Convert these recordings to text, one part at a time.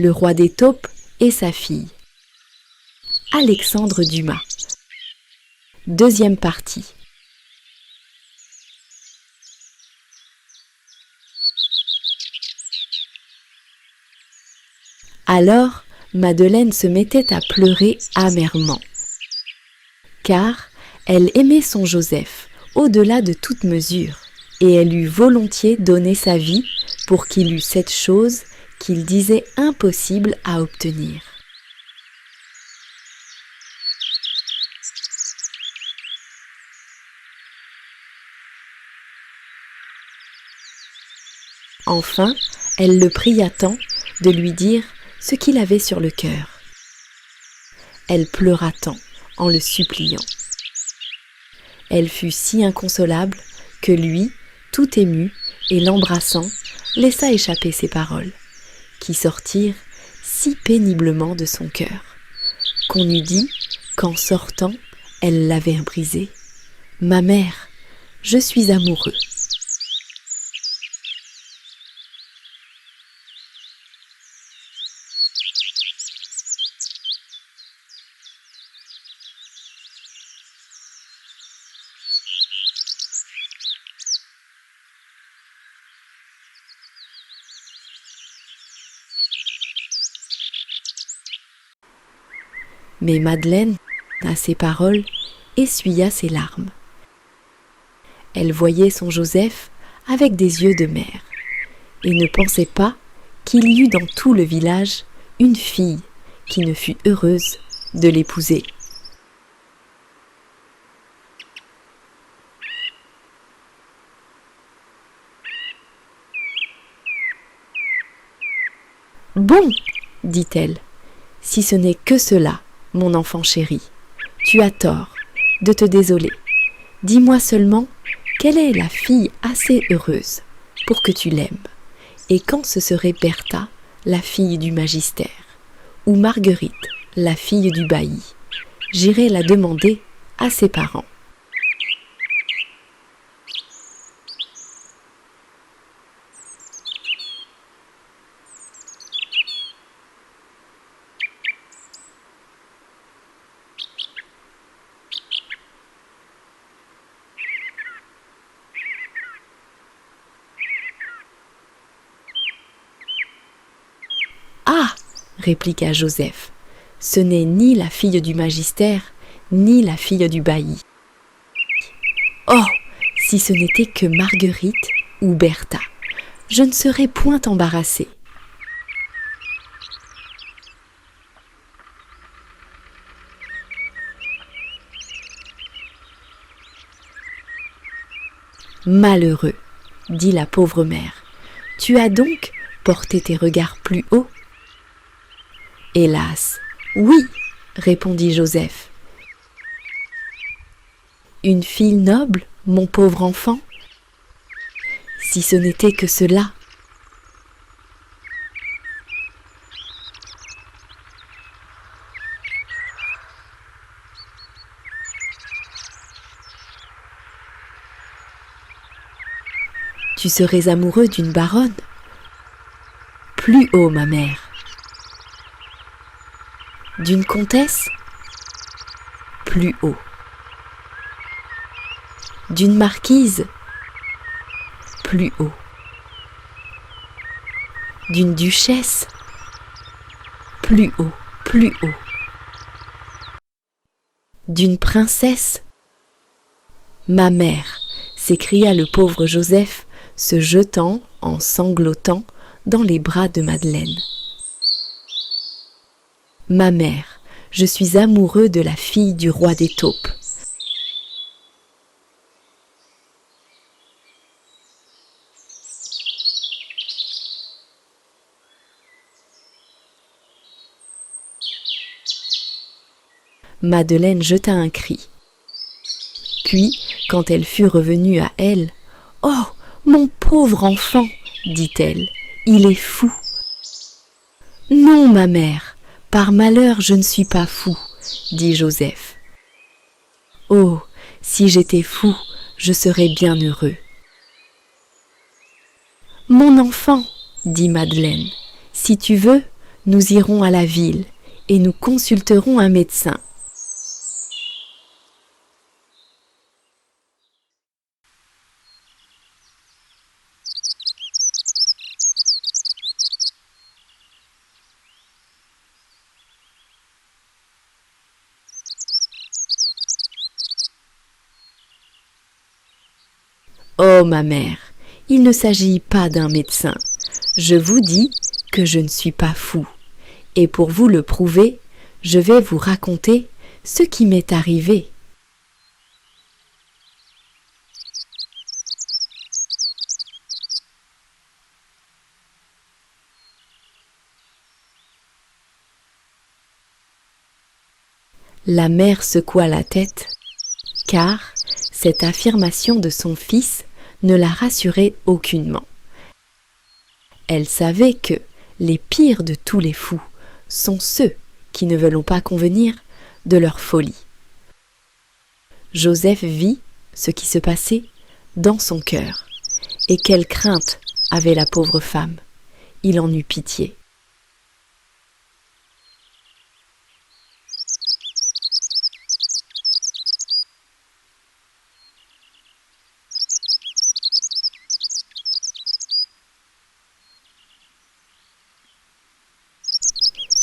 le roi des taupes et sa fille. Alexandre Dumas. Deuxième partie. Alors, Madeleine se mettait à pleurer amèrement, car elle aimait son Joseph au-delà de toute mesure, et elle eût volontiers donné sa vie pour qu'il eût cette chose qu'il disait impossible à obtenir. Enfin, elle le pria tant de lui dire ce qu'il avait sur le cœur. Elle pleura tant en le suppliant. Elle fut si inconsolable que lui, tout ému et l'embrassant, laissa échapper ces paroles, qui sortirent si péniblement de son cœur, qu'on eût dit qu'en sortant, elle l'avait brisé. « Ma mère, je suis amoureux. » Mais Madeleine, à ces paroles, essuya ses larmes. Elle voyait son Joseph avec des yeux de mère et ne pensait pas qu'il y eût dans tout le village une fille qui ne fût heureuse de l'épouser. « Bon, dit-elle, si ce n'est que cela, mon enfant chéri, tu as tort de te désoler. Dis-moi seulement quelle est la fille assez heureuse pour que tu l'aimes, et quand ce serait Bertha, la fille du magistère, ou Marguerite, la fille du bailli. J'irai la demander à ses parents. » Ah, répliqua Joseph, ce n'est ni la fille du magistère, ni la fille du bailli. Oh, si ce n'était que Marguerite ou Bertha, je ne serais point embarrassée. Malheureux, dit la pauvre mère, tu as donc porté tes regards plus haut ? Hélas, oui, répondit Joseph. Une fille noble, mon pauvre enfant ? Si ce n'était que cela. Tu serais amoureux d'une baronne ? Plus haut, ma mère. D'une comtesse ? Plus haut. D'une marquise ? Plus haut. D'une duchesse ? Plus haut, plus haut. D'une princesse ? Ma mère, s'écria le pauvre Joseph, se jetant, en sanglotant, dans les bras de Madeleine. Ma mère, je suis amoureux de la fille du roi des taupes. Madeleine jeta un cri. Puis, quand elle fut revenue à elle, « Oh, mon pauvre enfant !» dit-elle, « il est fou. » « Non, ma mère, par malheur je ne suis pas fou, » dit Joseph. « Oh, si j'étais fou, je serais bien heureux. »« Mon enfant, dit Madeleine, si tu veux, nous irons à la ville et nous consulterons un médecin. Oh ma mère, il ne s'agit pas d'un médecin. Je vous dis que je ne suis pas fou. Et pour vous le prouver, je vais vous raconter ce qui m'est arrivé. La mère secoua la tête, car cette affirmation de son fils ne la rassurait aucunement. Elle savait que les pires de tous les fous sont ceux qui ne veulent pas convenir de leur folie. Joseph vit ce qui se passait dans son cœur, et quelle crainte avait la pauvre femme. Il en eut pitié.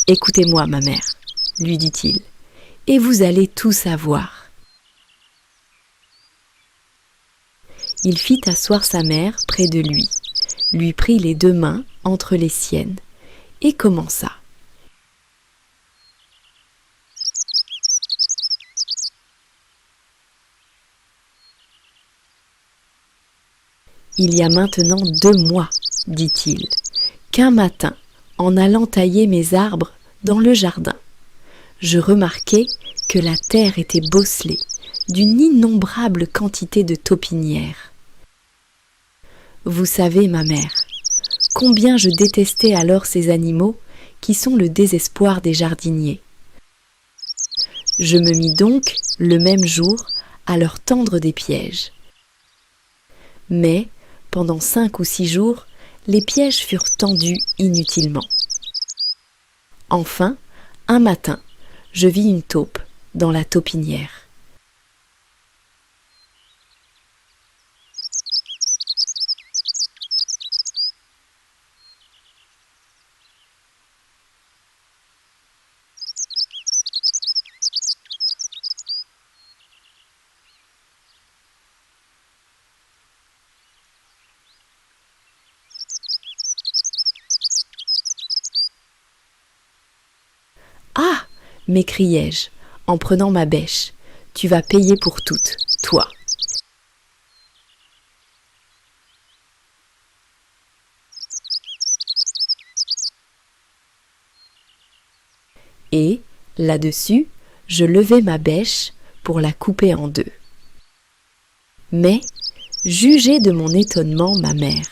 « Écoutez-moi, ma mère, lui dit-il, et vous allez tout savoir. » Il fit asseoir sa mère près de lui prit les 2 mains entre les siennes et commença. Il y a maintenant 2 mois, dit-il, qu'un matin, en allant tailler mes arbres dans le jardin, je remarquai que la terre était bosselée d'une innombrable quantité de taupinières. Vous savez, ma mère, combien je détestais alors ces animaux qui sont le désespoir des jardiniers. Je me mis donc, le même jour, à leur tendre des pièges. Mais, pendant 5 ou 6 jours, les pièges furent tendus inutilement. Enfin, un matin, je vis une taupe dans la taupinière. « Ah !» m'écriai-je en prenant ma bêche. « Tu vas payer pour toutes, toi. » Et, là-dessus, je levai ma bêche pour la couper en 2. Mais, jugez de mon étonnement, ma mère,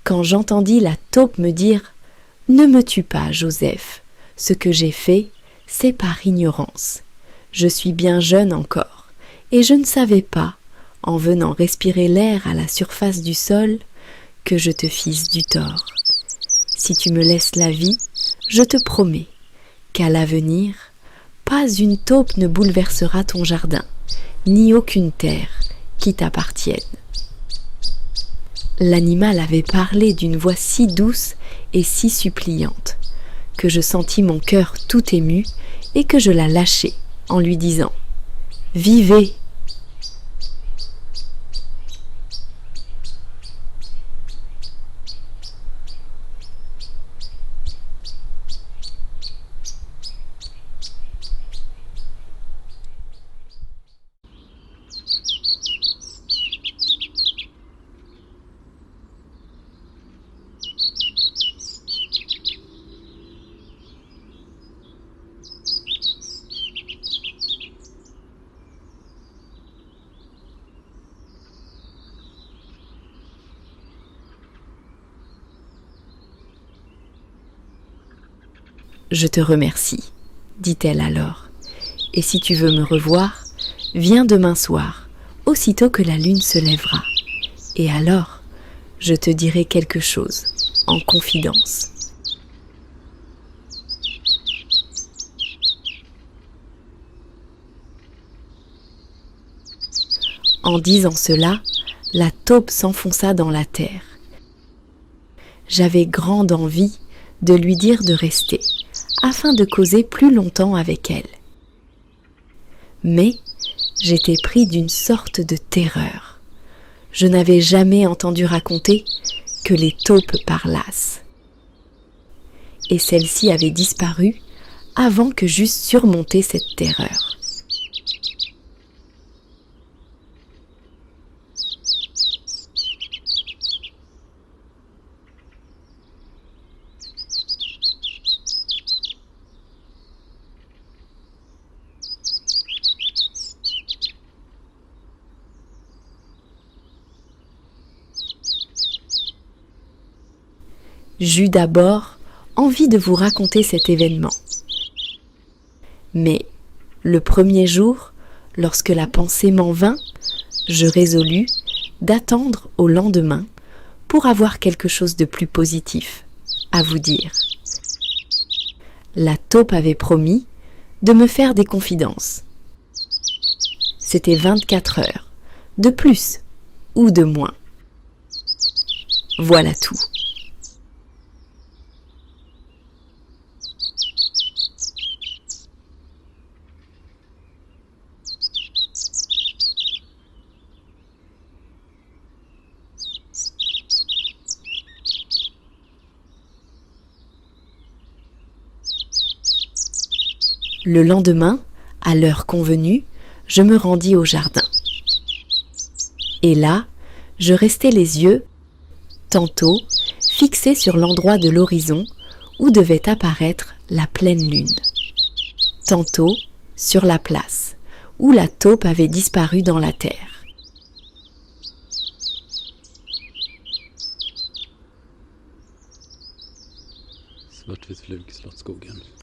quand j'entendis la taupe me dire « Ne me tue pas, Joseph. Ce que j'ai fait, c'est par ignorance. Je suis bien jeune encore, et je ne savais pas, en venant respirer l'air à la surface du sol, que je te fisse du tort. Si tu me laisses la vie, je te promets qu'à l'avenir, pas une taupe ne bouleversera ton jardin, ni aucune terre qui t'appartienne. » L'animal avait parlé d'une voix si douce et si suppliante que je sentis mon cœur tout ému et que je la lâchai en lui disant « Vivez !» « Je te remercie, dit-elle alors, et si tu veux me revoir, viens demain soir, aussitôt que la lune se lèvera, et alors je te dirai quelque chose en confidence. » En disant cela, la taupe s'enfonça dans la terre. J'avais grande envie de lui dire de rester, afin de causer plus longtemps avec elle. Mais j'étais pris d'une sorte de terreur. Je n'avais jamais entendu raconter que les taupes parlassent. Et celle-ci avait disparu avant que j'eusse surmonté cette terreur. J'eus d'abord envie de vous raconter cet événement. Mais le premier jour, lorsque la pensée m'en vint, je résolus d'attendre au lendemain pour avoir quelque chose de plus positif à vous dire. La taupe avait promis de me faire des confidences. C'était 24 heures, de plus ou de moins. Voilà tout. Le lendemain, à l'heure convenue, je me rendis au jardin. Et là, je restai les yeux, tantôt, fixés sur l'endroit de l'horizon où devait apparaître la pleine lune. Tantôt, sur la place, où la taupe avait disparu dans la terre. Svartvitt flugslott skogen.